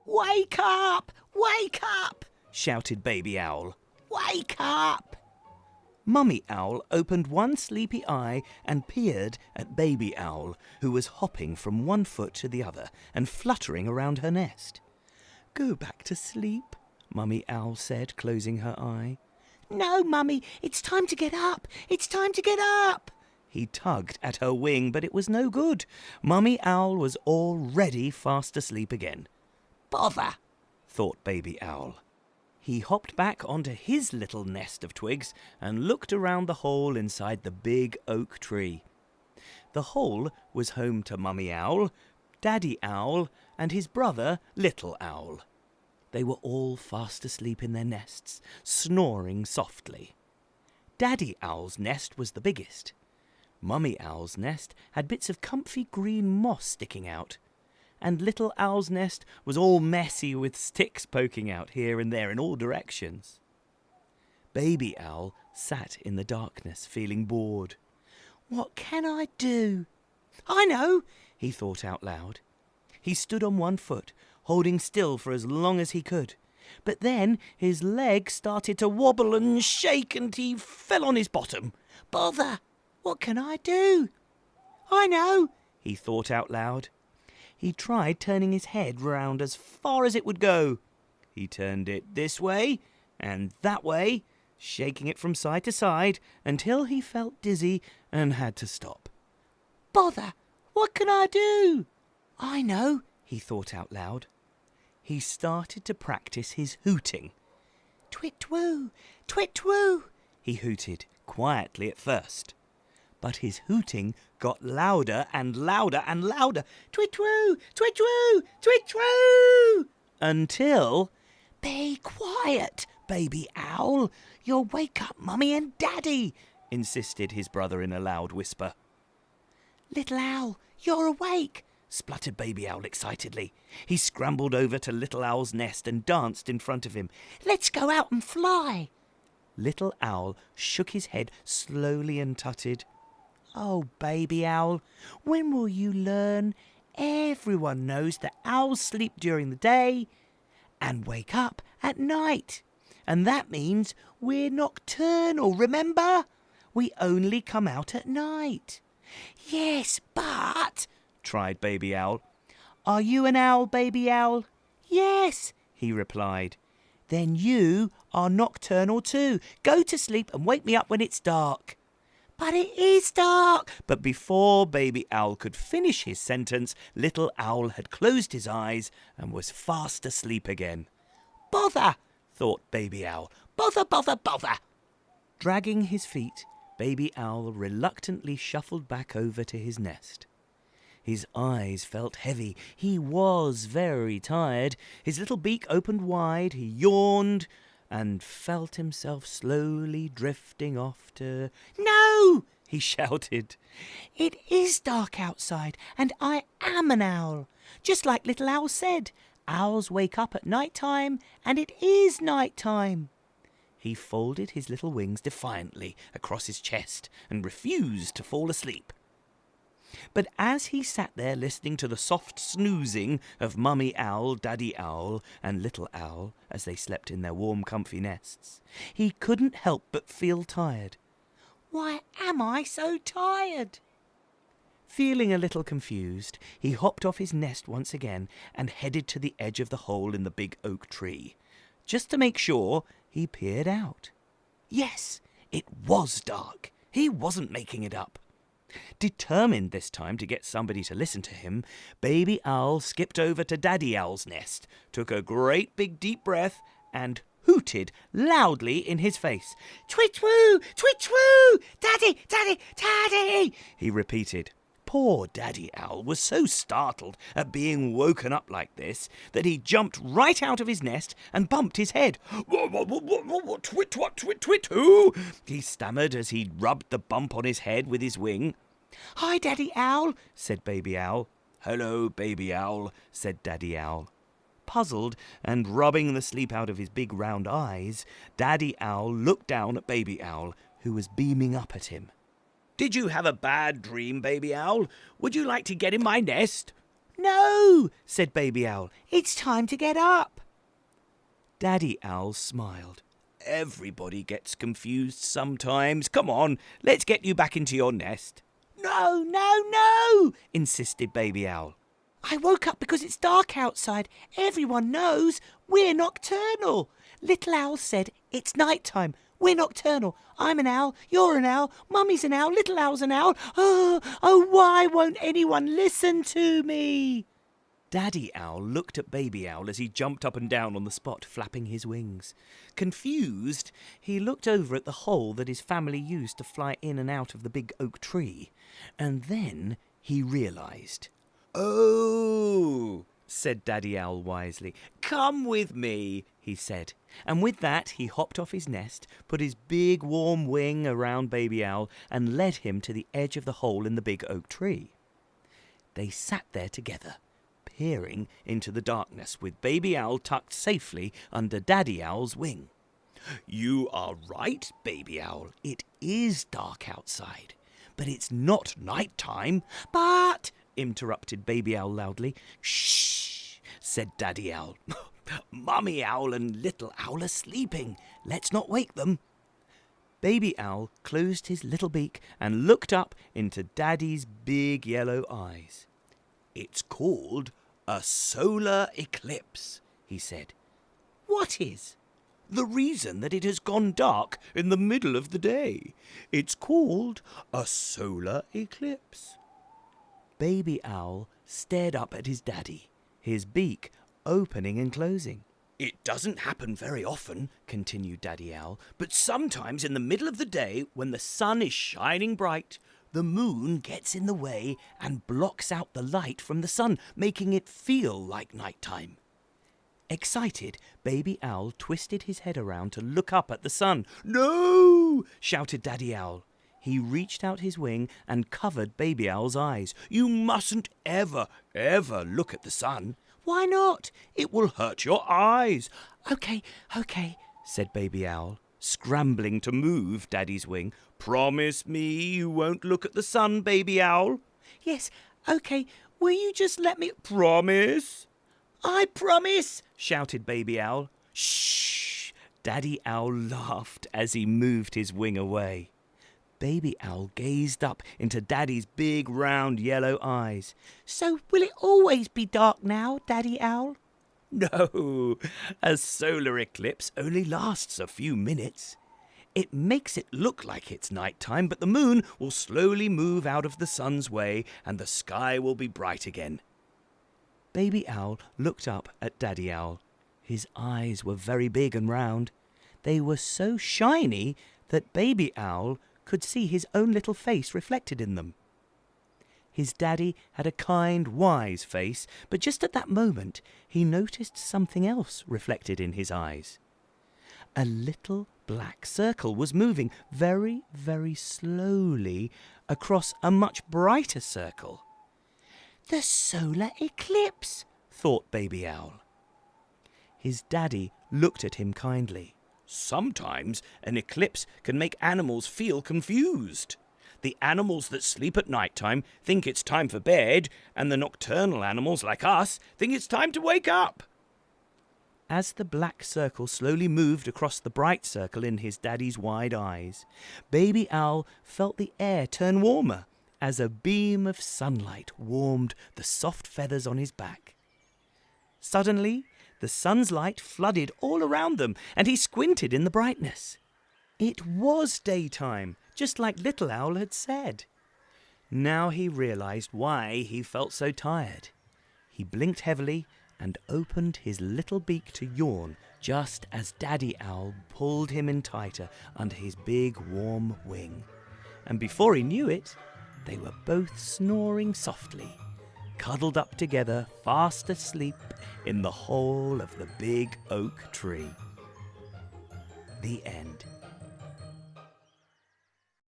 "Wake up! Wake up!" shouted Baby Owl. "Wake up!" Mummy Owl opened one sleepy eye and peered at Baby Owl, who was hopping from one foot to the other and fluttering around her nest. "Go back to sleep," Mummy Owl said, closing her eye. "No, Mummy, it's time to get up. It's time to get up." He tugged at her wing, but it was no good. Mummy Owl was already fast asleep again. "Bother," thought Baby Owl. He hopped back onto his little nest of twigs and looked around the hole inside the big oak tree. The hole was home to Mummy Owl, Daddy Owl, and his brother, Little Owl. They were all fast asleep in their nests, snoring softly. Daddy Owl's nest was the biggest. Mummy Owl's nest had bits of comfy green moss sticking out, and Little Owl's nest was all messy with sticks poking out here and there in all directions. Baby Owl sat in the darkness, feeling bored. "What can I do? I know," he thought out loud. He stood on one foot, holding still for as long as he could. But then his leg started to wobble and shake and he fell on his bottom. "Bother! What can I do? I know," he thought out loud. He tried turning his head round as far as it would go. He turned it this way and that way, shaking it from side to side until he felt dizzy and had to stop. "Bother! What can I do? I know," he thought out loud. He started to practice his hooting. "Twit-twoo! Twit-twoo!" he hooted, quietly at first. But his hooting got louder and louder and louder. "Twit-twoo! Twit-twoo! Twit-twoo!" Until... "Be quiet, Baby Owl. You'll wake up Mummy and Daddy," insisted his brother in a loud whisper. "Little Owl, you're awake," spluttered Baby Owl excitedly. He scrambled over to Little Owl's nest and danced in front of him. "Let's go out and fly." Little Owl shook his head slowly and tutted. "Oh, Baby Owl, when will you learn? Everyone knows that owls sleep during the day and wake up at night. And that means we're nocturnal, remember? We only come out at night." "Yes, but..." tried Baby Owl. "Are you an owl, Baby Owl?" "Yes," he replied. "Then you are nocturnal too. Go to sleep and wake me up when it's dark." "But it is dark." But before Baby Owl could finish his sentence, Little Owl had closed his eyes and was fast asleep again. "Bother," thought Baby Owl. "Bother, bother, bother." Dragging his feet, Baby Owl reluctantly shuffled back over to his nest. His eyes felt heavy. He was very tired. His little beak opened wide. He yawned and felt himself slowly drifting off to... "No!" he shouted. "It is dark outside, and I am an owl. Just like Little Owl said, owls wake up at night time, and it is night time." He folded his little wings defiantly across his chest and refused to fall asleep. But as he sat there listening to the soft snoozing of Mummy Owl, Daddy Owl, and Little Owl as they slept in their warm, comfy nests, he couldn't help but feel tired. "Why am I so tired?" Feeling a little confused, he hopped off his nest once again and headed to the edge of the hole in the big oak tree. Just to make sure, he peered out. Yes, it was dark. He wasn't making it up. Determined this time to get somebody to listen to him, Baby Owl skipped over to Daddy Owl's nest, took a great big deep breath, and hooted loudly in his face. "Twit-twoo! Twit-twoo! Daddy! Daddy! Daddy!" he repeated. Poor Daddy Owl was so startled at being woken up like this that he jumped right out of his nest and bumped his head. "Twit-twat-twit-twit-who?" he stammered as he rubbed the bump on his head with his wing. "Hi, Daddy Owl," said Baby Owl. "Hello, Baby Owl," said Daddy Owl. Puzzled and rubbing the sleep out of his big round eyes, Daddy Owl looked down at Baby Owl, who was beaming up at him. "Did you have a bad dream, Baby Owl? Would you like to get in my nest?" No, said Baby Owl. It's time to get up. Daddy Owl smiled. Everybody gets confused sometimes. Come on, let's get you back into your nest. No, no, no, insisted Baby Owl. I woke up because it's dark outside. Everyone knows we're nocturnal. Little Owl said it's night time. We're nocturnal. I'm an owl, you're an owl, Mummy's an owl, Little Owl's an owl. Oh, why won't anyone listen to me? Daddy Owl looked at Baby Owl as he jumped up and down on the spot, flapping his wings. Confused, he looked over at the hole that his family used to fly in and out of the big oak tree. And then he realised. Oh, said Daddy Owl wisely. Come with me, he said. And with that, he hopped off his nest, put his big warm wing around Baby Owl, and led him to the edge of the hole in the big oak tree. They sat there together, peering into the darkness, with Baby Owl tucked safely under Daddy Owl's wing. You are right, Baby Owl. It is dark outside, but it's not night time. But, interrupted Baby Owl loudly. Shh, said Daddy Owl. Mummy Owl and Little Owl are sleeping. Let's not wake them. Baby Owl closed his little beak and looked up into Daddy's big yellow eyes. It's called a solar eclipse, he said. What is? The reason that it has gone dark in the middle of the day. It's called a solar eclipse. Baby Owl stared up at his daddy, his beak opening and closing. It doesn't happen very often, continued Daddy Owl, but sometimes in the middle of the day, when the sun is shining bright, the moon gets in the way and blocks out the light from the sun, making it feel like nighttime. Excited, Baby Owl twisted his head around to look up at the sun. No! Shouted Daddy Owl. He reached out his wing and covered Baby Owl's eyes. You mustn't ever, ever look at the sun. Why not? It will hurt your eyes. Okay, said Baby Owl, scrambling to move Daddy's wing. Promise me you won't look at the sun, Baby Owl. Yes, okay. Will you just let me... Promise? I promise, shouted Baby Owl. Shh! Daddy Owl laughed as he moved his wing away. Baby Owl gazed up into Daddy's big, round, yellow eyes. So will it always be dark now, Daddy Owl? No, a solar eclipse only lasts a few minutes. It makes it look like it's night time, but the moon will slowly move out of the sun's way and the sky will be bright again. Baby Owl looked up at Daddy Owl. His eyes were very big and round. They were so shiny that Baby Owl could see his own little face reflected in them. His daddy had a kind, wise face, but just at that moment he noticed something else reflected in his eyes. A little black circle was moving very, very slowly across a much brighter circle. The solar eclipse, thought Baby Owl. His daddy looked at him kindly. Sometimes an eclipse can make animals feel confused. The animals that sleep at night time think it's time for bed, and the nocturnal animals like us think it's time to wake up. As the black circle slowly moved across the bright circle in his daddy's wide eyes, Baby Owl felt the air turn warmer as a beam of sunlight warmed the soft feathers on his back. Suddenly, the sun's light flooded all around them, and he squinted in the brightness. It was daytime, just like Little Owl had said. Now he realized why he felt so tired. He blinked heavily and opened his little beak to yawn, just as Daddy Owl pulled him in tighter under his big warm wing. And before he knew it, they were both snoring softly, cuddled up together, fast asleep in the hole of the big oak tree. The end.